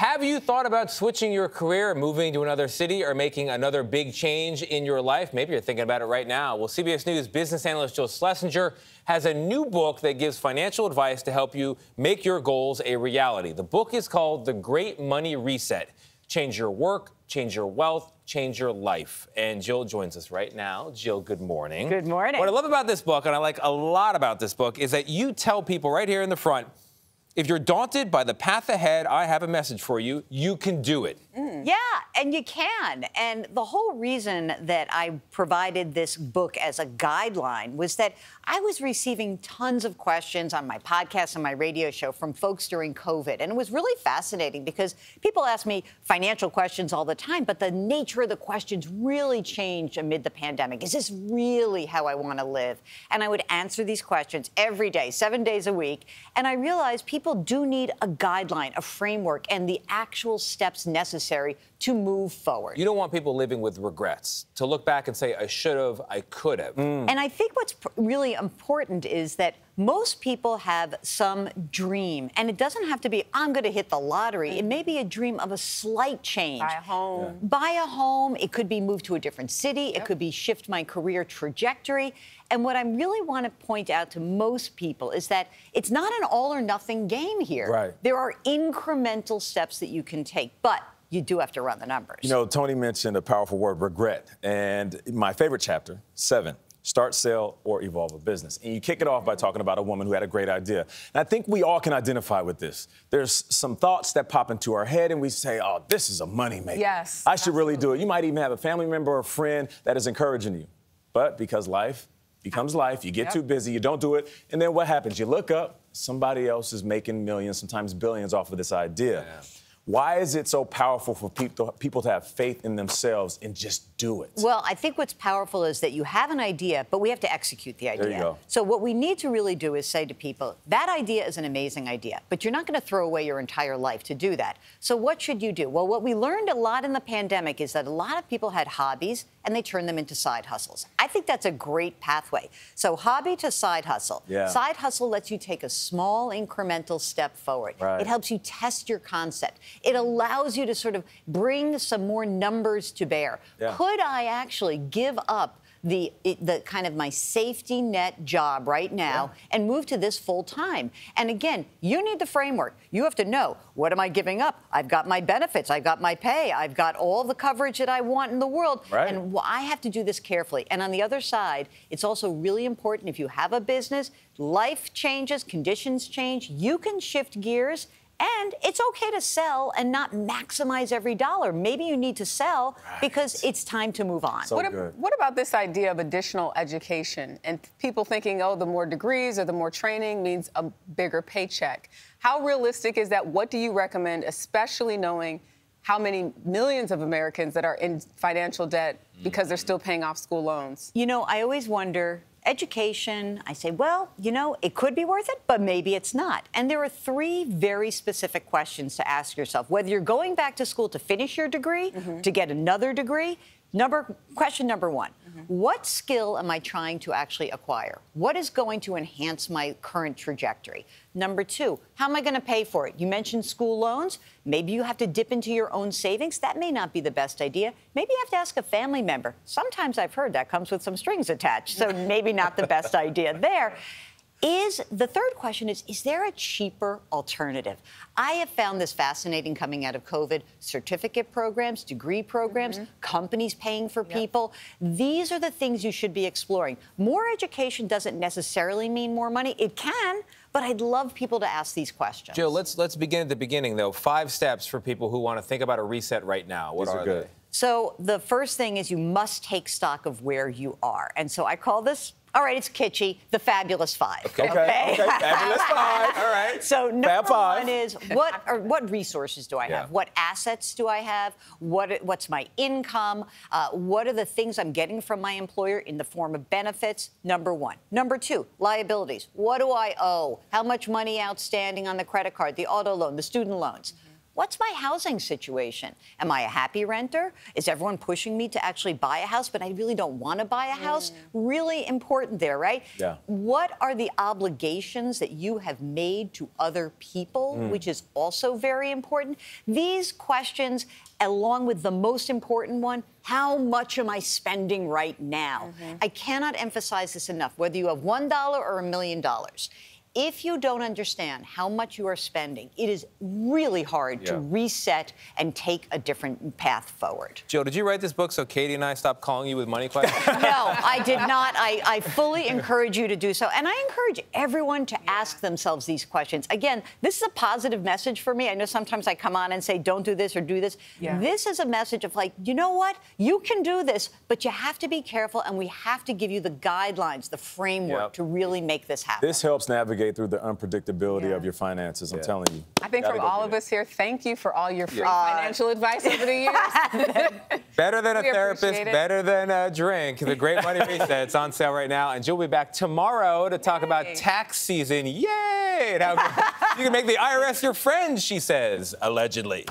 Have you thought about switching your career, moving to another city, or making another big change in your life? Maybe you're thinking about it right now. Well, CBS News business analyst Jill Schlesinger has a new book that gives financial advice to help you make your goals a reality. The book is called The Great Money Reset. Change your work, change your wealth, change your life. And Jill joins us right now. Jill, good morning. Good morning. What I love about this book, and I like a lot about this book, is that you tell people right here in the front, if you're daunted by the path ahead, I have a message for you. You can do it. Yeah, and you can. And the whole reason that I provided this book as a guideline was that I was receiving tons of questions on my podcast and my radio show from folks during COVID. And it was really fascinating because people ask me financial questions all the time, but the nature of the questions really changed amid the pandemic. Is this really how I want to live? And I would answer these questions every day, 7 days a week. And I realized people do need a guideline, a framework, and the actual steps necessary to move forward. You don't want people living with regrets, to look back and say, I should have, I could have. And I think what's really important is that most people have some dream, and it doesn't have to be, I'm going to hit the lottery. It may be a dream of a slight change. Buy a home. Yeah. Buy a home. It could be move to a different city. It could be shift my career trajectory. And what I really want to point out to most people is that it's not an all or nothing game here. Right. There are incremental steps that you can take, but you do have to run the numbers. You know, Tony mentioned a powerful word, regret. And my favorite chapter, 7, start, sell, or evolve a business. And you kick it off by talking about a woman who had a great idea. And I think we all can identify with this. There's some thoughts that pop into our head and we say, oh, this is a moneymaker. Yes. I should really do it. You might even have a family member or a friend that is encouraging you. But because life becomes life, you get too busy, you don't do it, and then what happens? You look up, somebody else is making millions, sometimes billions off of this idea. Yeah. Why is it so powerful for people to have faith in themselves and just do it? Well, I think what's powerful is that you have an idea, but we have to execute the idea. There you go. So what we need to really do is say to people, that idea is an amazing idea, but you're not going to throw away your entire life to do that. So what should you do? Well, what we learned a lot in the pandemic is that a lot of people had hobbies and they turned them into side hustles. I think that's a great pathway. So hobby to side hustle. Yeah. Side hustle lets you take a small incremental step forward. Right. It helps you test your concept. It allows you to sort of bring some more numbers to bear. Yeah. Could I actually give up the kind of my safety net job right now and move to this full time? And again, you need the framework. You have to know, what am I giving up? I've got my benefits, I've got my pay, I've got all the coverage that I want in the world. Right. And I have to do this carefully. And on the other side, it's also really important if you have a business, life changes, conditions change, you can shift gears. And it's okay to sell and not maximize every dollar. Maybe you need to sell because it's time to move on. So what about this idea of additional education and people thinking, oh, the more degrees or the more training means a bigger paycheck? How realistic is that? What do you recommend, especially knowing how many millions of Americans that are in financial debt because they're still paying off school loans? You know, I always wonder, education, I say, well, you know, it could be worth it, but maybe it's not. And there are 3 very specific questions to ask yourself. Whether you're going back to school to finish your degree, to get another degree, question number 1, what skill am I trying to actually acquire? What is going to enhance my current trajectory? Number 2, how am I going to pay for it? You mentioned school loans. Maybe you have to dip into your own savings. That may not be the best idea. Maybe you have to ask a family member. Sometimes I've heard that comes with some strings attached, so maybe not the best idea there. The third question is there a cheaper alternative? I have found this fascinating coming out of COVID. Certificate programs, degree programs, companies paying for people. These are the things you should be exploring. More education doesn't necessarily mean more money. It can, but I'd love people to ask these questions. Jill, let's begin at the beginning, though. 5 steps for people who want to think about a reset right now. What are they? So the first thing is you must take stock of where you are. And so I call this, all right, it's kitschy, the fabulous 5. Okay. Fabulous 5. All right. So number 1 is what resources do I have? Yeah. What assets do I have? What's my income? What are the things I'm getting from my employer in the form of benefits? Number 1. Number 2, liabilities. What do I owe? How much money outstanding on the credit card, the auto loan, the student loans? What's my housing situation? Am I a happy renter? Is everyone pushing me to actually buy a house, but I really don't want to buy a house? Really important there, right? Yeah. What are the obligations that you have made to other people, which is also very important? These questions, along with the most important one, how much am I spending right now? I cannot emphasize this enough, whether you have $1 or $1 million. If you don't understand how much you are spending, it is really hard to reset and take a different path forward. Jill, did you write this book so Katie and I stop calling you with money questions? No, I did not. I fully encourage you to do so. And I encourage everyone to ask themselves these questions. Again, this is a positive message for me. I know sometimes I come on and say, don't do this or do this. This is a message of like, you know what? You can do this, but you have to be careful, and we have to give you the guidelines, the framework to really make this happen. This helps navigate through the unpredictability of your finances, I'm telling you. I think from all of us here, thank you for all your free financial advice over the years. Better than a therapist, better than a drink. The Great Money Reset, it's on sale right now. And Jill will be back tomorrow to talk about tax season. Yay! And how you can make the IRS your friend, she says, allegedly.